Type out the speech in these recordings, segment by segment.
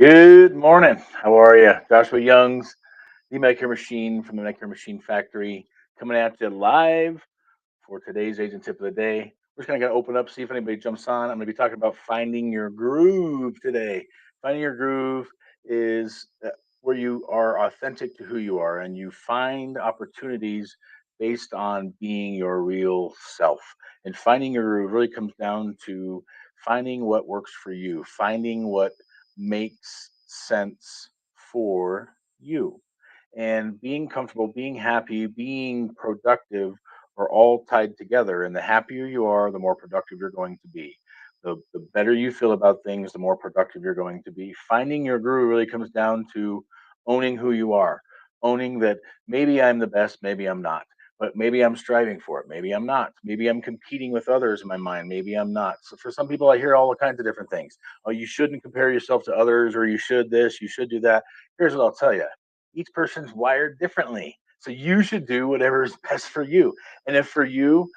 Good morning. How are you? Joshua Youngs, the Medicare Machine from the Medicare Machine Factory, coming at you live for today's agent tip of the day. We're just gonna open up, see if anybody jumps on. I'm gonna be talking about finding your groove today. Finding your groove is where you are authentic to who you are, and you find opportunities based on being your real self. And finding your groove really comes down to finding what works for you, finding what makes sense for you, and being comfortable, being happy, being productive are all tied together. And the happier you are, the more productive you're going to be. The better you feel about things, the more productive you're going to be. Finding your groove really comes down to owning who you are, owning that maybe I'm the best, maybe I'm not. But maybe I'm striving for it. Maybe I'm not. Maybe I'm competing with others in my mind. Maybe I'm not. So for some people, I hear all kinds of different things. Oh, you shouldn't compare yourself to others, or you should this, you should do that. Here's what I'll tell you: each person's wired differently. So you should do whatever is best for you. And if for you,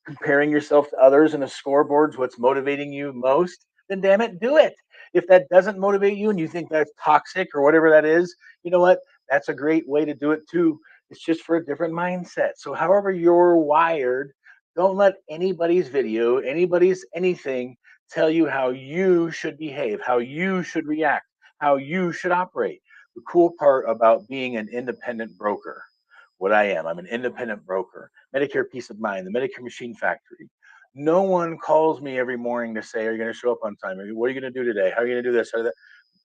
comparing yourself to others and the scoreboard's what's motivating you most, then damn it, do it. If that doesn't motivate you and you think that's toxic or whatever that is, you know what? That's a great way to do it too. It's just for a different mindset. So, however you're wired, don't let anybody's video, anybody's anything tell you how you should behave, how you should react, how you should operate. The cool part about being an independent broker, what I am, I'm an independent broker. Medicare Peace of Mind, the Medicare Machine Factory. No one calls me every morning to say, "Are you going to show up on time? What are you going to do today? How are you going to do this?"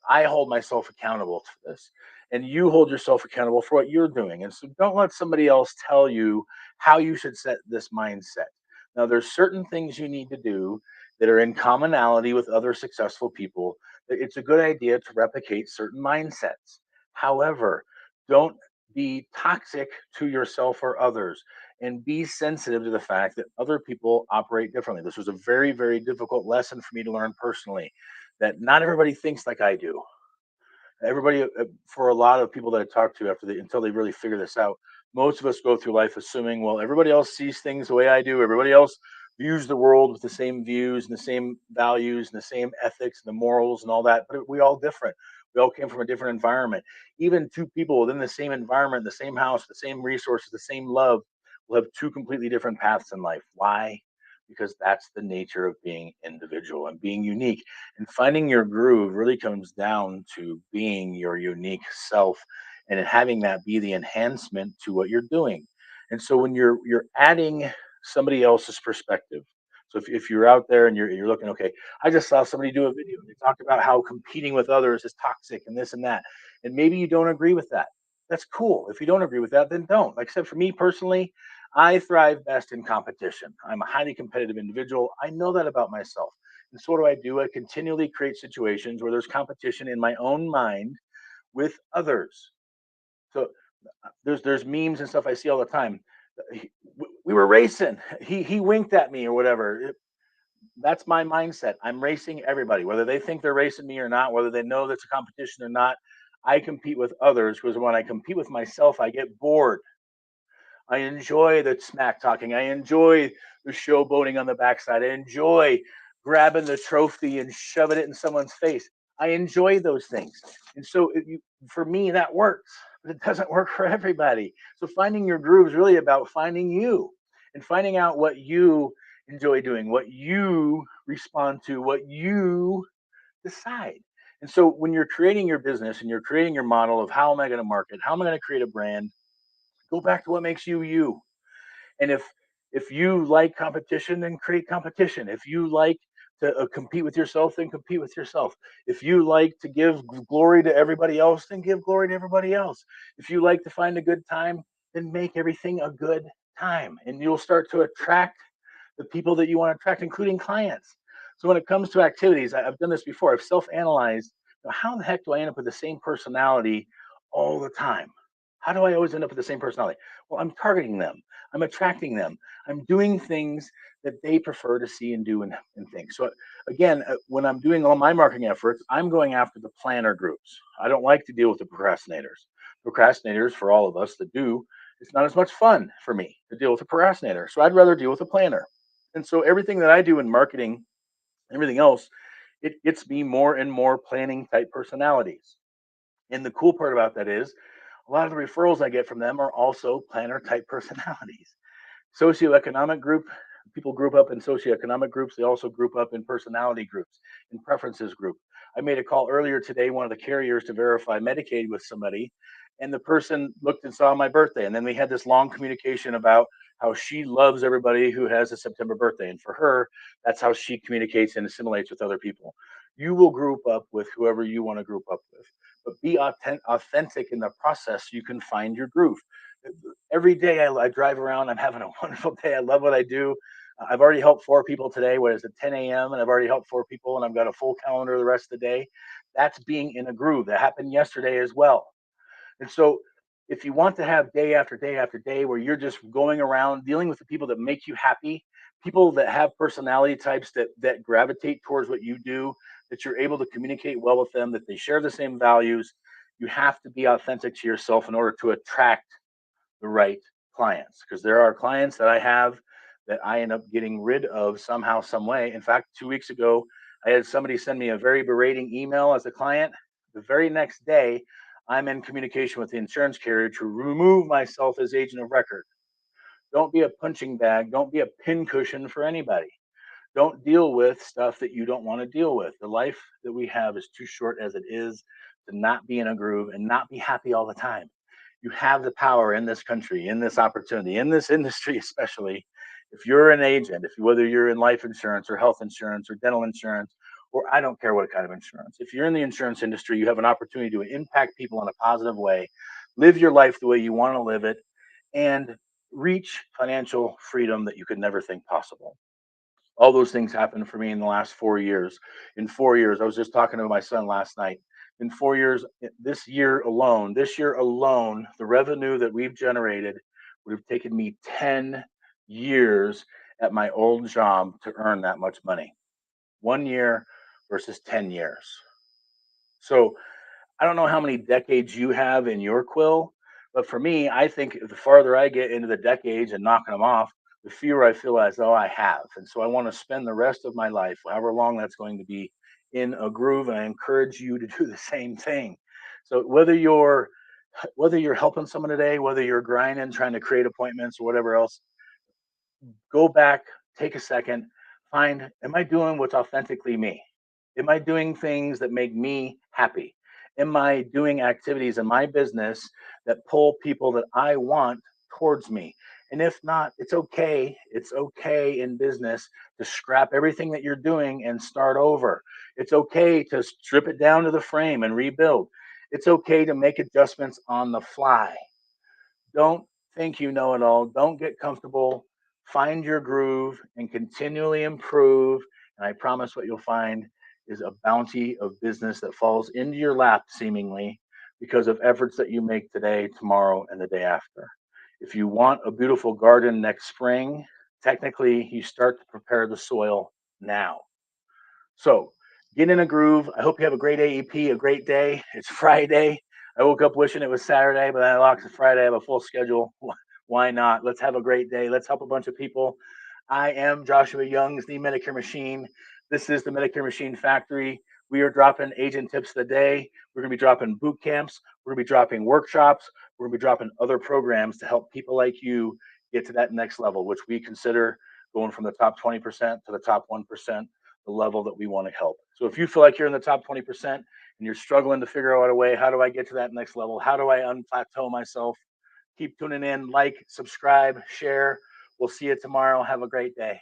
I hold myself accountable to this, and you hold yourself accountable for what you're doing. And so don't let somebody else tell you how you should set this mindset. Now, there's certain things you need to do that are in commonality with other successful people. It's a good idea to replicate certain mindsets. However, don't be toxic to yourself or others, and be sensitive to the fact that other people operate differently. This was a very, very difficult lesson for me to learn personally, that not everybody thinks like I do. Everybody, for a lot of people that I talk to after until they really figure this out, most of us go through life assuming, well, everybody else sees things the way I do. Everybody else views the world with the same views and the same values and the same ethics and the morals and all that. But we all different. We all came from a different environment. Even two people within the same environment, the same house, the same resources, the same love, will have two completely different paths in life. Why? Because that's the nature of being individual and being unique. And finding your groove really comes down to being your unique self and having that be the enhancement to what you're doing. And so when you're adding somebody else's perspective. So if you're out there and you're looking, okay, I just saw somebody do a video and they talked about how competing with others is toxic and this and that. And maybe you don't agree with that. That's cool. If you don't agree with that, then don't. Like I said, for me personally, I thrive best in competition. I'm a highly competitive individual. I know that about myself. And so what do I do? I continually create situations where there's competition in my own mind with others. So there's memes and stuff I see all the time. We were racing. He winked at me or whatever. That's my mindset. I'm racing everybody, whether they think they're racing me or not, whether they know that's a competition or not. I compete with others because when I compete with myself, I get bored. I enjoy the smack talking. I enjoy the showboating on the backside. I enjoy grabbing the trophy and shoving it in someone's face. I enjoy those things. And so for me, that works, but it doesn't work for everybody. So finding your groove is really about finding you and finding out what you enjoy doing, what you respond to, what you decide. And so when you're creating your business and you're creating your model of how am I going to market, how am I going to create a brand, go back to what makes you you. And if you like competition, then create competition. If you like to compete with yourself, then compete with yourself. If you like to give glory to everybody else, then give glory to everybody else. If you like to find a good time, then make everything a good time, and you'll start to attract the people that you want to attract, including clients. So when it comes to activities, I've done this before. I've self-analyzed. How the heck do I end up with the same personality all the time? How do I always end up with the same personality? Well, I'm targeting them. I'm attracting them. I'm doing things that they prefer to see and do and think. So again, when I'm doing all my marketing efforts, I'm going after the planner groups. I don't like to deal with the procrastinators. Procrastinators, for all of us that do, it's not as much fun for me to deal with a procrastinator. So I'd rather deal with a planner. And so everything that I do in marketing, everything else it gets me more and more planning type personalities. And the cool part about that is a lot of the referrals I get from them are also planner type personalities. Socioeconomic group, people group up in socioeconomic groups. They also group up in personality groups, in preferences group. I made a call earlier today, one of the carriers, to verify Medicaid with somebody, and the person looked and saw my birthday, and then we had this long communication about how she loves everybody who has a September birthday, and for her, that's how she communicates and assimilates with other people. You will group up with whoever you want to group up with, but be authentic in the process. So you can find your groove. Every day I drive around, I'm having a wonderful day. I love what I do. I've already helped four people today. What is it, 10 a.m. And I've already helped four people, and I've got a full calendar the rest of the day. That's being in a groove. That happened yesterday as well. And so, if you want to have day after day after day where you're just going around dealing with the people that make you happy, people that have personality types that gravitate towards what you do, that you're able to communicate well with them, that they share the same values, you have to be authentic to yourself in order to attract the right clients, because there are clients that I have that I end up getting rid of somehow, some way. In fact, 2 weeks ago, I had somebody send me a very berating email as a client. The very next day, I'm in communication with the insurance carrier to remove myself as agent of record. Don't be a punching bag. Don't be a pincushion for anybody. Don't deal with stuff that you don't want to deal with. The life that we have is too short as it is to not be in a groove and not be happy all the time. You have the power in this country, in this opportunity, in this industry, especially if you're an agent, if whether you're in life insurance or health insurance or dental insurance, or I don't care what kind of insurance. If you're in the insurance industry, you have an opportunity to impact people in a positive way, live your life the way you want to live it, and reach financial freedom that you could never think possible. All those things happened for me in the last 4 years. In 4 years, I was just talking to my son last night. In 4 years, this year alone, the revenue that we've generated would have taken me 10 years at my old job to earn that much money. 1 year versus 10 years. So I don't know how many decades you have in your quill, but for me, I think the farther I get into the decades and knocking them off, the fewer I feel as though I have. And so I want to spend the rest of my life, however long that's going to be, in a groove. And I encourage you to do the same thing. So whether you're helping someone today, whether you're grinding, trying to create appointments or whatever else, go back, take a second, find, am I doing what's authentically me? Am I doing things that make me happy? Am I doing activities in my business that pull people that I want towards me? And if not, it's okay. It's okay in business to scrap everything that you're doing and start over. It's okay to strip it down to the frame and rebuild. It's okay to make adjustments on the fly. Don't think you know it all. Don't get comfortable. Find your groove and continually improve. And I promise what you'll find is a bounty of business that falls into your lap seemingly because of efforts that you make today, tomorrow, and the day after. If you want a beautiful garden next spring, technically you start to prepare the soil now. So get in a groove. I hope you have a great AEP, a great day. It's Friday. I woke up wishing it was Saturday, but then I locked it Friday. I have a full schedule. Why not? Let's have a great day. Let's help a bunch of people. I am Joshua Young's the Medicare Machine. This is the Medicare Machine Factory. We are dropping agent tips of the day. We're going to be dropping boot camps. We're going to be dropping workshops. We're going to be dropping other programs to help people like you get to that next level, which we consider going from the top 20% to the top 1%, the level that we want to help. So if you feel like you're in the top 20% and you're struggling to figure out a way, how do I get to that next level? How do I unplateau myself? Keep tuning in, like, subscribe, share. We'll see you tomorrow. Have a great day.